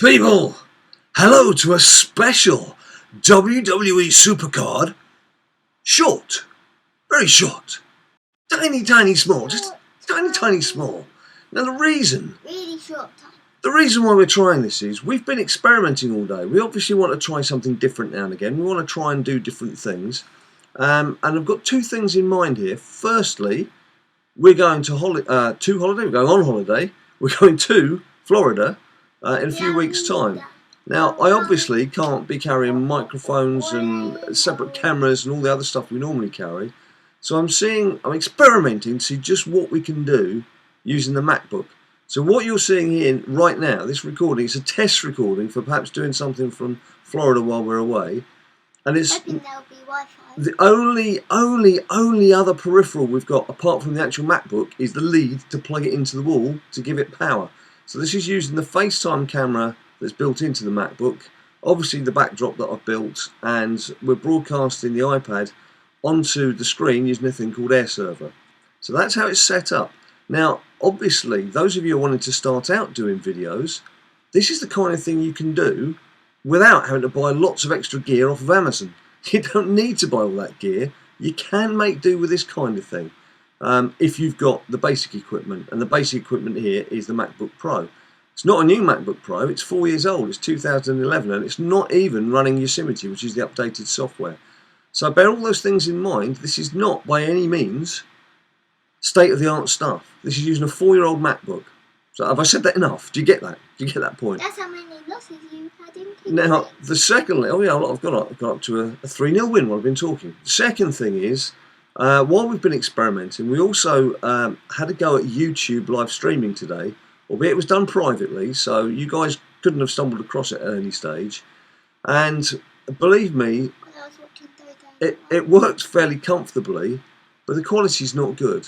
People, hello to a special WWE SuperCard. Short, very short, tiny small, just tiny small. Now the reason why we're trying this is we've been experimenting all day. We obviously want to try something different now and again. We want to try and do different things. And I've got two things in mind here. Firstly, we're going to holiday. We're going on holiday. We're going to Florida in a few weeks' time. Now, I obviously can't be carrying microphones and separate cameras and all the other stuff we normally carry. So I'm experimenting to see just what we can do using the MacBook. So what you're seeing here right now, this recording, is a test recording for perhaps doing something from Florida while we're away. And it's the only other peripheral we've got apart from the actual MacBook is the lead to plug it into the wall to give it power. So this is using the FaceTime camera that's built into the MacBook, obviously the backdrop that I've built, and we're broadcasting the iPad onto the screen using a thing called AirServer. So that's how it's set up. Now, obviously, those of you wanting to start out doing videos, this is the kind of thing you can do without having to buy lots of extra gear off of Amazon. You don't need to buy all that gear. You can make do with this kind of thing if you've got the basic equipment. And the basic equipment here is the MacBook Pro. It's not a new MacBook Pro, it's 4 years old, it's 2011, and it's not even running Yosemite, which is the updated software. So bear all those things in mind. This is not by any means state-of-the-art stuff. This is using a 4-year-old MacBook. So have I said that enough? Do you get that? Do you get that point? That's how many losses you had in Now, the secondly, I've got up to a 3-0 win while I've been talking. The second thing is, while we've been experimenting, we also had a go at YouTube live streaming today, albeit it was done privately, so you guys couldn't have stumbled across it at any stage. And believe me, it worked fairly comfortably, but the quality's not good.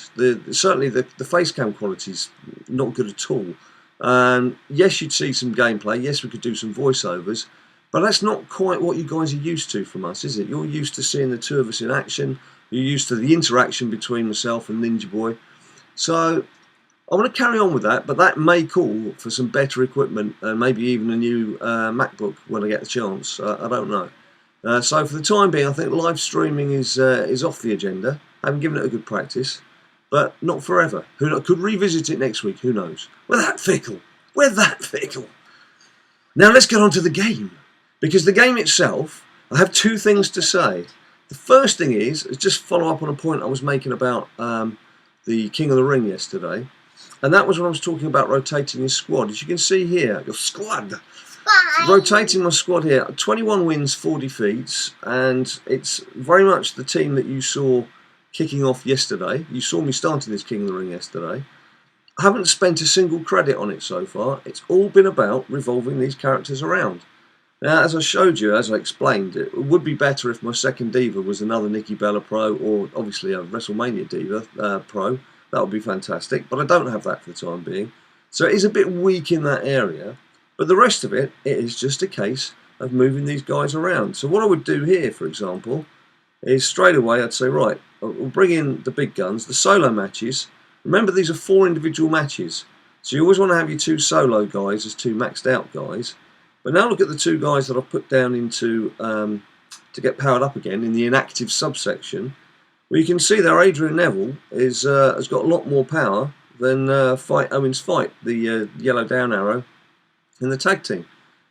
Certainly the facecam quality's not good at all. Yes, you'd see some gameplay. Yes, we could do some voiceovers, but that's not quite what you guys are used to from us, is it? You're used to seeing the two of us in action. You're used to the interaction between myself and Ninja Boy. So I want to carry on with that, but that may call for some better equipment and maybe even a new MacBook when I get the chance. I don't know. So for the time being, I think live streaming is off the agenda. I haven't given it a good practice, but not forever. Who knows? Could revisit it next week. Who knows? We're that fickle. We're that fickle. Now let's get on to the game, because the game itself, I have two things to say. The first thing is just follow up on a point I was making about the King of the Ring yesterday. And that was when I was talking about rotating your squad. As you can see here, your squad. Rotating my squad here, 21 wins, 4 defeats, and it's very much the team that you saw kicking off yesterday. You saw me starting this King of the Ring yesterday. I haven't spent a single credit on it so far. It's all been about revolving these characters around. Now, as I showed you, as I explained, it would be better if my second diva was another Nikki Bella Pro, or obviously a WrestleMania diva Pro. That would be fantastic, but I don't have that for the time being. So it is a bit weak in that area, but the rest of it is just a case of moving these guys around. So what I would do here, for example, is straight away I'd say, right, we'll bring in the big guns, the solo matches. Remember, these are 4 individual matches, so you always want to have your 2 solo guys as 2 maxed out guys. But now look at the 2 guys that I've put down into to get powered up again in the inactive subsection. Well, you can see there Adrian Neville has got a lot more power than Owens Fight, the yellow down arrow in the tag team.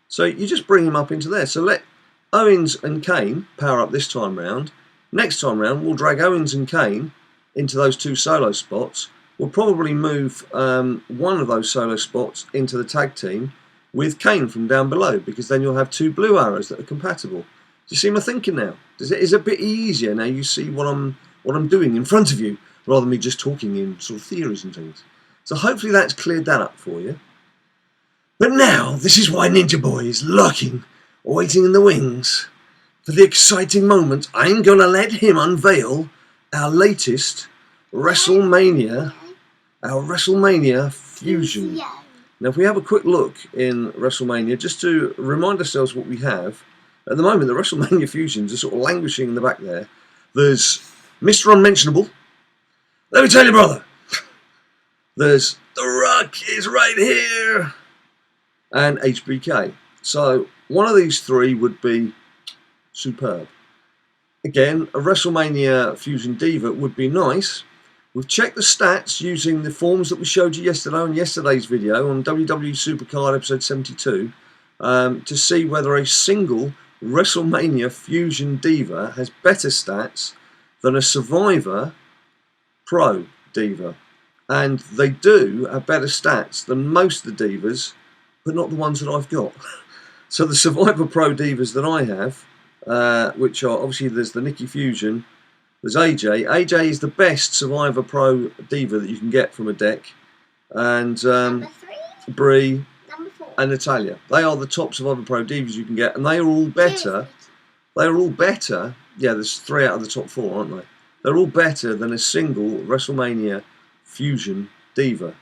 So you just bring him up into there. So let Owens and Kane power up this time round. Next time round, we'll drag Owens and Kane into those 2 solo spots. We'll probably move one of those solo spots into the tag team with Kane from down below, because then you'll have 2 blue arrows that are compatible. Do you see my thinking now? Is it a bit easier now? You see what I'm doing in front of you, rather than me just talking in sort of theories and things. So hopefully that's cleared that up for you. But now, this is why Ninja Boy is lurking, waiting in the wings. For the exciting moment, I'm going to let him unveil our latest WrestleMania, our WrestleMania Fusion. Now, if we have a quick look in WrestleMania, just to remind ourselves what we have, at the moment, the WrestleMania Fusions are sort of languishing in the back there. There's Mr. Unmentionable. Let me tell you, brother. There's The Rock is right here. and HBK. So one of these three would be superb. Again, a WrestleMania Fusion Diva would be nice. We've checked the stats using the forms that we showed you yesterday on yesterday's video on WWE SuperCard episode 72 to see whether a single WrestleMania Fusion Diva has better stats than a Survivor Pro Diva. And they do have better stats than most of the Divas, but not the ones that I've got. So the Survivor Pro Divas that I have, which are obviously there's the Nikki Fusion, there's AJ. AJ is the best Survivor Pro Diva that you can get from a deck, and Number 3. Brie Number 4. and Natalia. They are the top Survivor Pro Divas you can get, and they are all better. They are all better. Yeah, there's 3 out of the top 4, aren't they? They're all better than a single WrestleMania Fusion Diva.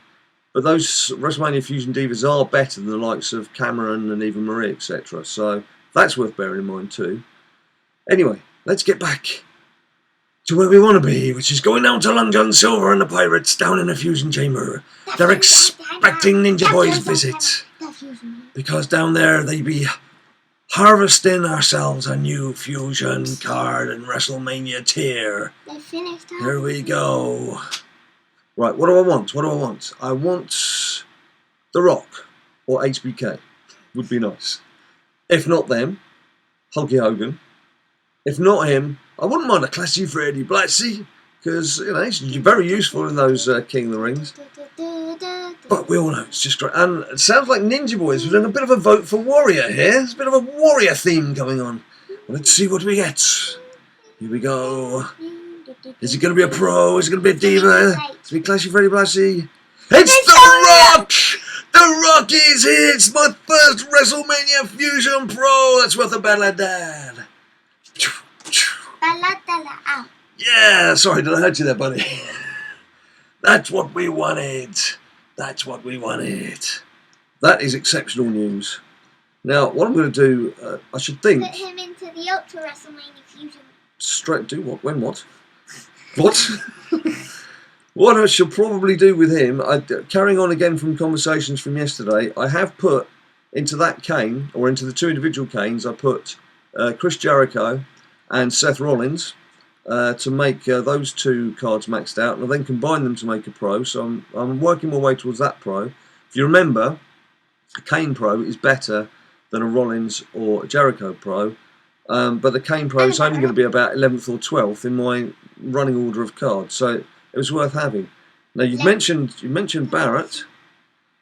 But those WrestleMania Fusion Divas are better than the likes of Cameron and even Marie, etc. So that's worth bearing in mind too. Anyway, let's get back to where we want to be, which is going down to Long John Silver and the Pirates down in the Fusion Chamber. They're expecting Ninja Boy's visit, because down there they be harvesting ourselves a new Fusion card and WrestleMania tier. They finished. Here we go. Right, what do I want? What do I want? I want The Rock or HBK. Would be nice. If not them, Hulky Hogan. If not him, I wouldn't mind a classy Freddie Blassie, because you know he's very useful in those King of the Rings. But we all know it's just great. And it sounds like Ninja Boys. We're doing a bit of a vote for Warrior here. There's a bit of a Warrior theme going on. Let's see what we get. Here we go. Is it going to be a pro? Is it going to be a diva? Is it going to be classy Freddie Blassie? It's The Rock! The Rock is here! It's my first WrestleMania Fusion Pro! That's worth a BadLadDad. BadLadDad out. Yeah, sorry, did I hurt you there, buddy? That's what we wanted. That's what we wanted. That is exceptional news. Now, what I'm going to do, I should think... Put him into the Ultra WrestleMania Fusion. Straight do what? When what? What? What I shall probably do with him, carrying on again from conversations from yesterday, I have put into that cane, or into the 2 individual canes, I put Chris Jericho and Seth Rollins to make those 2 cards maxed out, and I then combine them to make a pro. So I'm working my way towards that pro. If you remember, a Kane Pro is better than a Rollins or a Jericho Pro, but the Kane Pro is only going to be about 11th or 12th in my running order of cards, so it was worth having. Now you mentioned Barrett.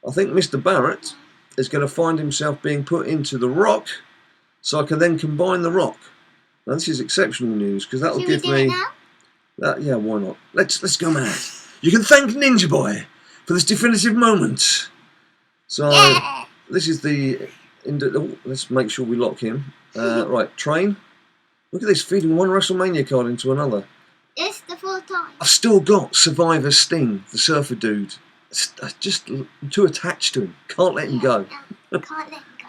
I think Mr. Barrett is going to find himself being put into The Rock, so I can then combine The Rock. Now this is exceptional news, because that will give me that. Yeah, why not? Let's go mad. You can thank Ninja Boy for this definitive moment. So this is the. Let's make sure we lock him. Right, train. Look at this, feeding one WrestleMania card into another. It's the 4th time. I've still got Survivor Sting, the surfer dude. I'm too attached to him. Can't let him go. Can't let him go.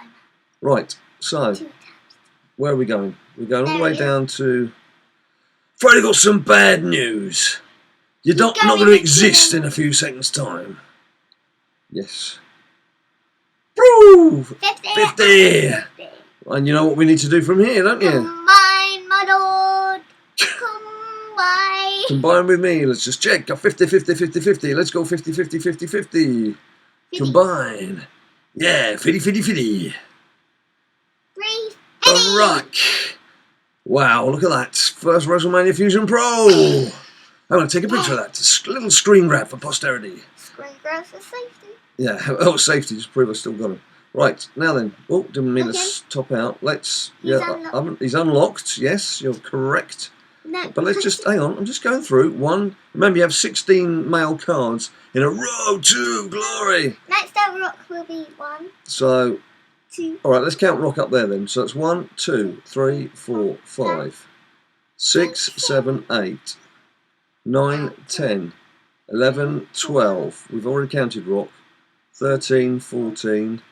Right, so Too attached. where are we going? We're going all the way down to... Freddie got some bad news. You're not going to exist in a few seconds' time. Yes. Woo! 50! And you know what we need to do from here, don't you? Combine, my lord. Combine. Combine with me. Let's just check. 50, 50, 50, 50. Let's go 50, 50, 50, 50. Combine. Yeah, 50, 50, 50. 3, The Rock. Wow, look at that. First WrestleMania Fusion Pro. I'm going to take a picture of that. A little screen grab for posterity. Screen grab for safety. Yeah, oh, safety, just prove I still got him. Right, now then. Oh, didn't mean to top out. Let's... He's unlocked. Yes, you're correct. No, but let's just... Hang on, I'm just going through. 1. Remember, you have 16 male cards in a row to glory. Next up, Rock will be 1, So... 2. Alright, let's count Rock up there then. So it's 1, 2, 3, 4, 5, 6, 7, 8, 9, 10, 11, 12. We've already counted Rock. 13, 14,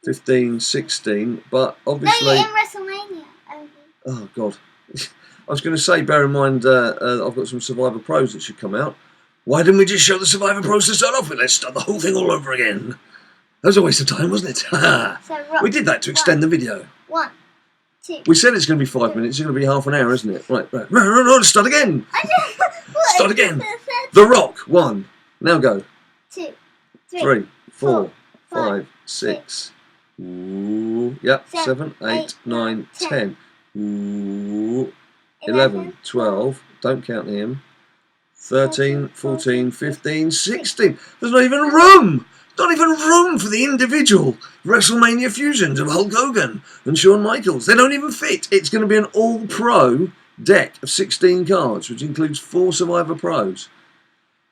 15, 16. But obviously... No, you're in WrestleMania only. Oh, God. I was going to say, bear in mind, I've got some Survivor Pros that should come out. Why didn't we just show the Survivor Pros to start off with? Let's start the whole thing all over again. That was a waste of time, wasn't it? So rock We did that to extend the video. 1, 2. We said it's going to be 5 minutes. It's going to be half an hour, isn't it? Right. No, start again. Start again. The Rock. 1. Now go. 2, 3, 4, 5, 5, 6. Ooh, yep. 7, 8, 9, 10. Ooh, 11, 12. Don't count him. 13, 14, 15, 16. There's not even room. Not even room for the individual WrestleMania Fusions of Hulk Hogan and Shawn Michaels. They don't even fit. It's going to be an all-pro deck of 16 cards, which includes 4 Survivor Pros.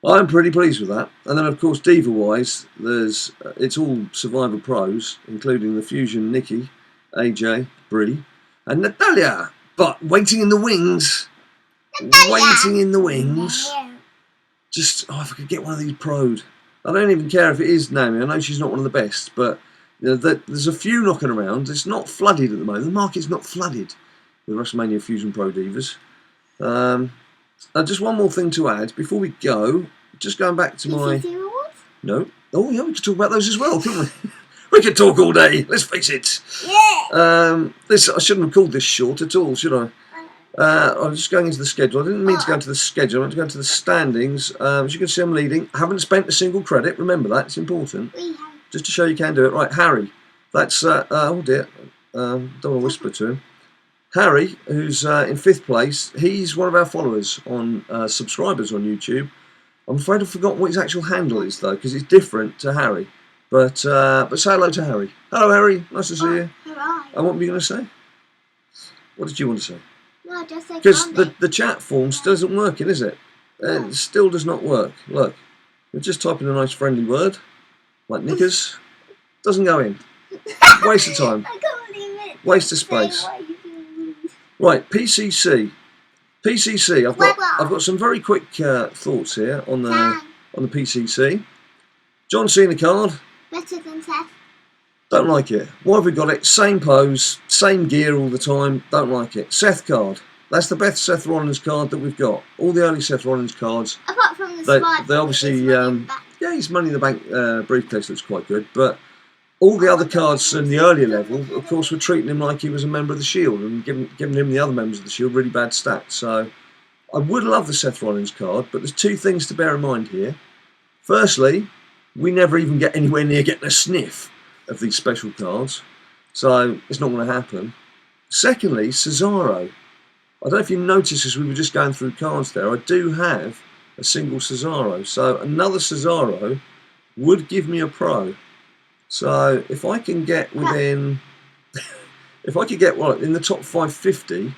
I'm pretty pleased with that. And then, of course, Diva-wise, it's all Survivor Pros, including the Fusion Nikki, AJ, Brie, and Natalia. But waiting in the wings. Waiting in the wings. Just, if I could get one of these pro'd. I don't even care if it is Naomi. I know she's not one of the best, but there's a few knocking around. It's not flooded at the moment. The market's not flooded with WrestleMania Fusion Pro Divas. Just one more thing to add before we go. Just going back to my... No. Oh, yeah, we could talk about those as well, couldn't we? We could talk all day, let's face it. Yeah. I shouldn't have called this short at all, should I? I was just going into the schedule. I didn't mean to go into the schedule. I meant to go into the standings. As you can see, I'm leading. I haven't spent a single credit. Remember that. It's important. Just to show you can do it. Right, Harry. That's... oh, dear. Don't want to whisper to him. Harry, who's in 5th place, he's one of our followers on subscribers on YouTube. I'm afraid I've forgotten what his actual handle is, though, because it's different to Harry. But say hello to Harry. Hello, Harry. Nice to see you. Hello. And what were you going to say? What did you want to say? No, just say Because the chat form still isn't working, is it? It still does not work. Look, we're just typing a nice friendly word, like knickers. Doesn't go in. Waste of time. I can't believe it. Waste of space. Right, PCC. PCC. I've got some very quick thoughts here on the PCC. John Cena card. Better than Seth. Don't like it. Why have we got it? Same pose, same gear all the time. Don't like it. Seth card. That's the best Seth Rollins card that we've got. All the early Seth Rollins cards. Apart from the they obviously, his Money in the Bank briefcase looks quite good, but all the other cards in the earlier level, of course, were treating him like he was a member of the Shield and giving him the other members of the Shield really bad stats. So I would love the Seth Rollins card, but there's 2 things to bear in mind here. Firstly, we never even get anywhere near getting a sniff of these special cards, so it's not going to happen. Secondly, Cesaro. I don't know if you noticed as we were just going through cards there, I do have a single Cesaro, so another Cesaro would give me a pro. So if I can get within, if I could get in the top 550,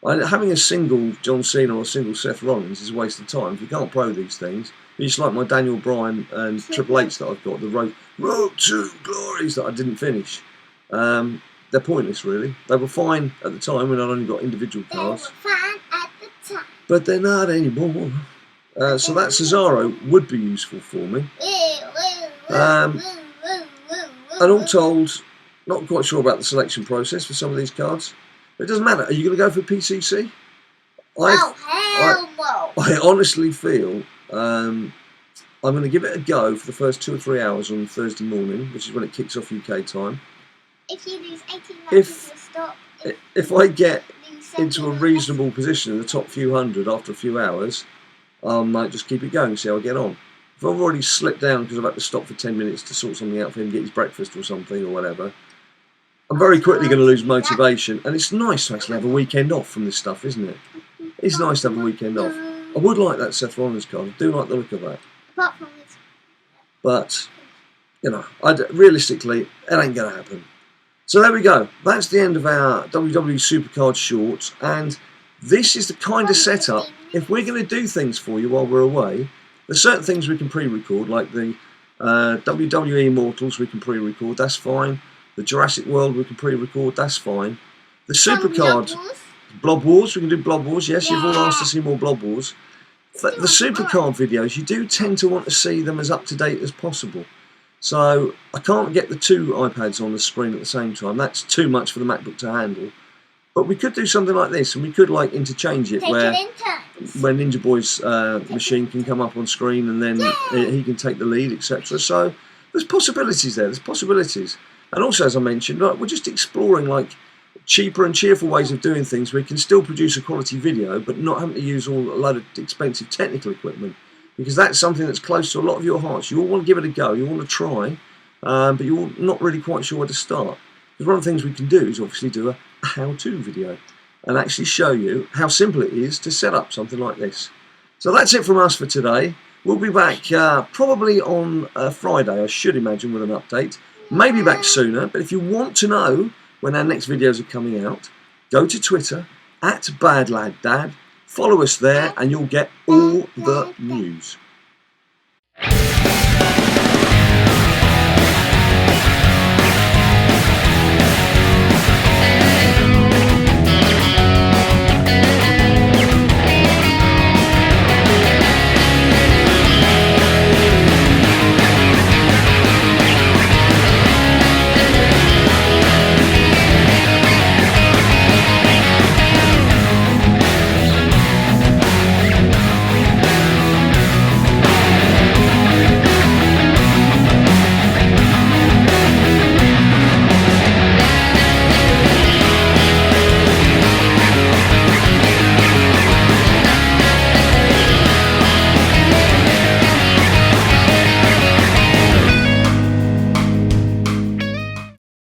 having a single John Cena or a single Seth Rollins is a waste of time. If you can't pro these things, it's like my Daniel Bryan and Triple H that I've got, the Road to Glories that I didn't finish. They're pointless, really. They were fine at the time when I'd only got individual cards. They were fine at the time. But they're not anymore. So that Cesaro would be useful for me. And all told, not quite sure about the selection process for some of these cards. But it doesn't matter. Are you going to go for PCC? Hell no. I honestly feel I'm going to give it a go for the first 2 or 3 hours on Thursday morning, which is when it kicks off UK time. If you lose 18 matches, you'll stop. If I get into a reasonable position in the top few hundred after a few hours, I might just keep it going and see how I get on. If I've already slipped down because I've had to stop for 10 minutes to sort something out for him, get his breakfast or something or whatever, I'm very quickly going to lose motivation. And it's nice to actually have a weekend off from this stuff, isn't it? It's nice to have a weekend off. I would like that Seth Rollins card. I do like the look of that. Apart from this. But, realistically, it ain't going to happen. So there we go. That's the end of our WWE SuperCard shorts. And this is the kind of setup, if we're going to do things for you while we're away, there's certain things we can pre-record, like the WWE Immortals we can pre-record, that's fine. The Jurassic World we can pre-record, that's fine. The SuperCard, Blob Wars, we can do Blob Wars, yes, you've all asked to see more Blob Wars. The SuperCard videos, you do tend to want to see them as up-to-date as possible. So I can't get the 2 iPads on the screen at the same time, that's too much for the MacBook to handle. But we could do something like this, and we could interchange it where Ninja Boy's machine can come up on screen and then he can take the lead, etc. So there's possibilities there. There's possibilities. And also, as I mentioned, like, we're just exploring like cheaper and cheerful ways of doing things where we can still produce a quality video, but not having to use a load of expensive technical equipment, because that's something that's close to a lot of your hearts. You all want to give it a go. You want to try, but you're not really quite sure where to start. Because one of the things we can do is obviously do a how-to video and actually show you how simple it is to set up something like this. So that's it from us for today. We'll be back probably on Friday, I should imagine, with an update. Maybe back sooner, but if you want to know when our next videos are coming out, go to Twitter @BadLadDad, follow us there, and you'll get all the news.